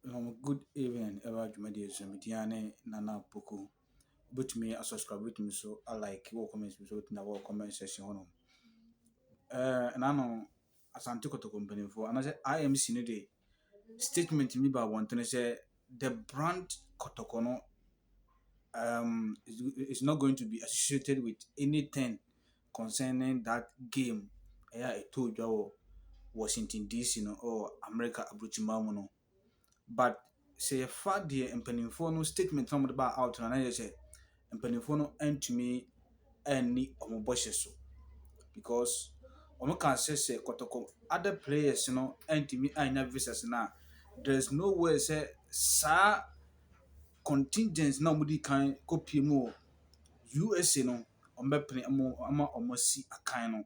Good evening, ever Jumadi Zumitiane, Nana Puku. But me, I subscribe with me, so I like your comments, so in our comment section. And I know Asante Kotoko company for, and I said, IMC no day statement me by one to say the brand Kotokono is not going to be associated with anything concerning that game. Yeah, I told you Washington DC no or America Abuchimamu no. But sɛ yɛfa deɛ mpanimfoɔ no statement na wɔde baa out no na yɛ sɛ mpanimfoɔ no ntumi anni wɔn bɔhyɛ so because wɔn ka sɛ kɔtɔkɔ other players no ntumi anya visas no a there is no way sɛ saa contingent na wɔde kan kɔpie mu wɔ USA no wɔbɛpene ama wɔn asi akan no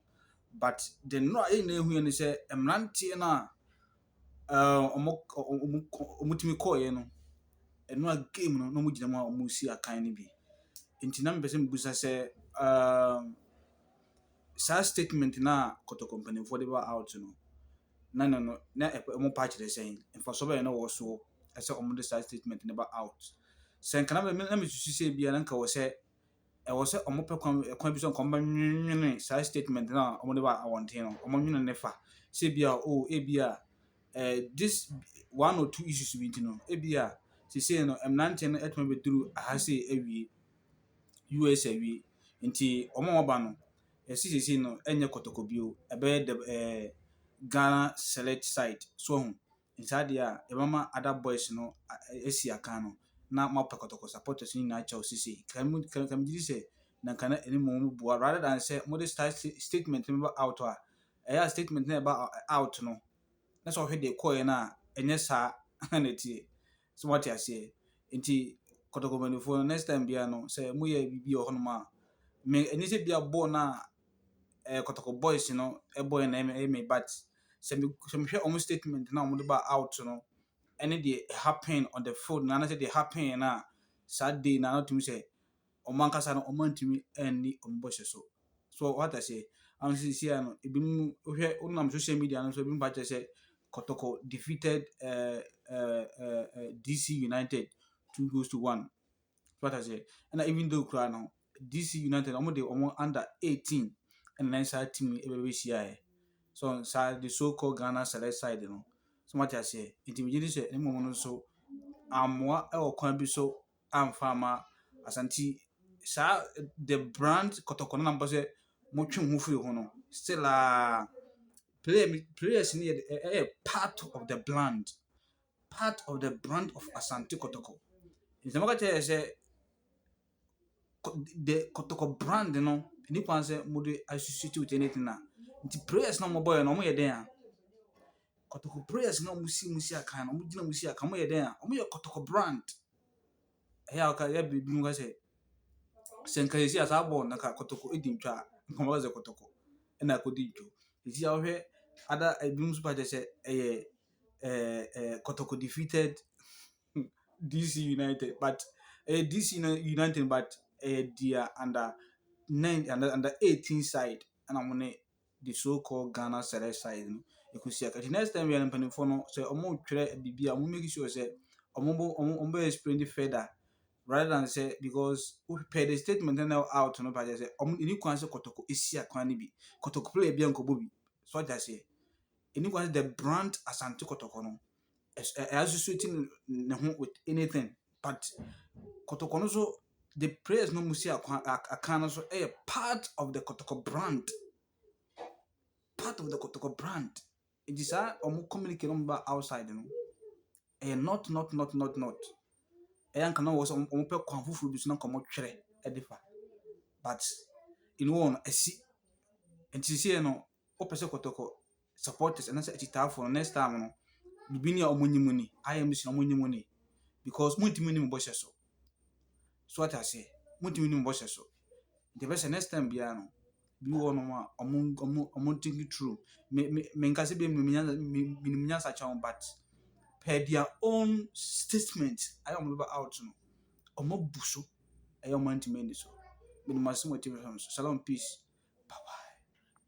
but the no a yɛn nyinaa ehu yɛ ne sɛ mmeranteɛ no a wɔtumi kɔɔeɛ no ɛno a game no na ɔmo gyina mu a ɔmo si akan no bi nti na mpɛ sɛ mbusa sɛ saa statement na kɔtɔkɔ mpanimfoɔ de ba out no na ɔmo pa kyerɛ sɛn mfasoɔ bɛyɛ na wɔwɔ so ɛsɛ ɔmo de saa statement no ba out sɛ nka na mesusu sɛ bia na nka ɛwɔ sɛ ɔmo pɛ kwan bi so nka ɔmo bɛnwene saa statement na ɔmo de ba awɔnten no ɔmo nwene ne fa sɛ bia ebia this one or two issues bi nti no ebia sesei no mmeranteɛ no atumi bɛduru aha sei awie US awie nti ɔmo a wɔba no yɛsi sesei no ɛnyɛ kɔtɔkɔ bio ɛbɛyɛ Ghana select side so ho saa deɛ a yɛbɛma other boys no asi akan no na mapɛ kɔtɔkɔ supporters no nyinaa kyɛw sesei kamegye sɛ na nka na ɛne mo boa rather than sɛ mode statement no ba out a ɛyɛ a statement no ɛba out no na sɛ ɔhwɛ deɛ kɔɔeɛ no a ɛnyɛ saa na ɛtie so wate aseɛ nti kɔtɔkɔ mpanimfoɔ no next time bia no sɛ moyɛ biribi wɔ hɔnom a ɛnyɛ sɛ bia bɔɔl no a kɔtɔkɔ boys no ɛbɔɔɛ na ɛyɛ me but sɛ mehwɛ ɔmo statement na ɔmo de ba out no ɛne deɛ happen on the field na sɛ deɛ happen no a saa day na ɔtumi sɛ ɔmo ankasa no ɔmo antumi anni ɔmo bɔhyɛ so wate aseɛ sisi a no ebinom wohwɛ wonam social media no so ebinom ba kyerɛ sɛ Kotoko defeated DC United 2-1. What I say, and even though Krano DC United almost under 18 and then side team every CI. So side the so-called Ghana select side, you know. So what I say, it immediately say any moment so more or can be so I'm farmer Asante sa the brand Kotoko number say much move you still players need a part of the brand of Asante Kotoko. In the market, say the Kotoko brand, you know, anyone say mode associate with anything now. The players no more boy no more there. Kotoko players no musi akan, mujina musi akan mo there. Omo your Kotoko brand. Here okay, ya bibi mu say. Senka yesi asabo na ka Kotoko edintwa. Nkomo ze Kotoko. Na akodi ntwo. Yesi ahwe other bibi mu super say Kotoko defeated DC United, but DC United, but they are under 18 side, and I'm on the so-called Ghana select side. You could see the next time we are in Penifono, say Omo Tre BB, I'm making sure say Omo explain the further rather than say because we pay the statement now out no by say any kwanse Kotoko Isia Kwanibi, Kotoko play Bianco Bobby. So what I say, any kwanse the brand Asante Kotoko no associating with anything, but Kotoko so the players no musi akana so a part of the Kotoko brand, it is a communicate about outside, you know, and not and can was on per confu is not come tre edifa but in one I see and see no opposite Kotoko supporters and that's it for next time no bibini money IMC money because multi-minimum bosses so what I say multi-minimum bosses so the best next time biano be one among thinking true me kasi be me such but per their own statement I am about out no omo buso I am want to mend so minimum motivation salon peace